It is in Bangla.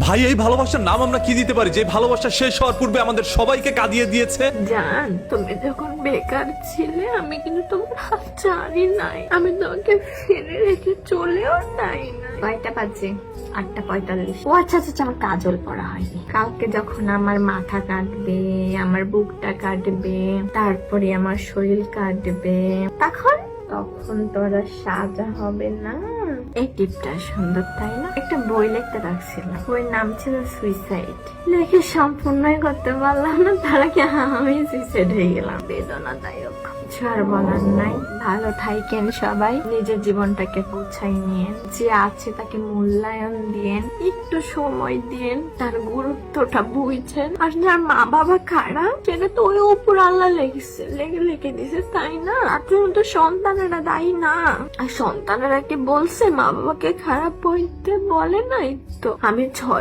ভাই এই ভালোবাসার নাম আমরা কি দিতে পারি যে ভালোবাসা শেষ হওয়ার পূর্বে আমাদের সবাইকে কাঁদিয়ে দিয়েছে? জান, তুমি যখন বেকার ছিলে আমি কিন্তু তোমার হাত ছাড়ি নাই, আমি তোমাকে ফেলে রেখে চলেও যাই না। কয়টা বাজে? 8:45। ও আচ্ছা আচ্ছা, আমার কাজল পড়া হয়নি। কালকে যখন আমার মাথা কাটবে, আমার বুকটা কাটবে, তারপরে আমার শরীর কাটবে, তখন তোরা সাজা হবে না। এই টিপটা সুন্দর তাই না? একটা বই লিখতে রাখছিলাম, বইয়ের নাম ছিল সুইসাইড। লিখে সম্পূর্ণই করতে পারলাম না, তার আগে আমি সুইসাইড হয়ে গেলাম। বেদনাদায়ক, কিছু আর বলার নাই। ভালো থাকেন সবাই, নিজের জীবনটাকে গুছাই নিয়েন, যে আছে তাকে মূল্যায়ন দিয়েন, একটু সময় দিয়েন, তার গুরুত্বটা বুঝছেন। আর যার মা বাবা খারাপ সেটা তো ওই উপর আল্লাহ লেগে দিছে তাই না? আর তো সন্তানেরা দায়ী না। আর সন্তানেরা কি বলছে মা বাবাকে খারাপ বলতে? বলে নাই তো। আমি 6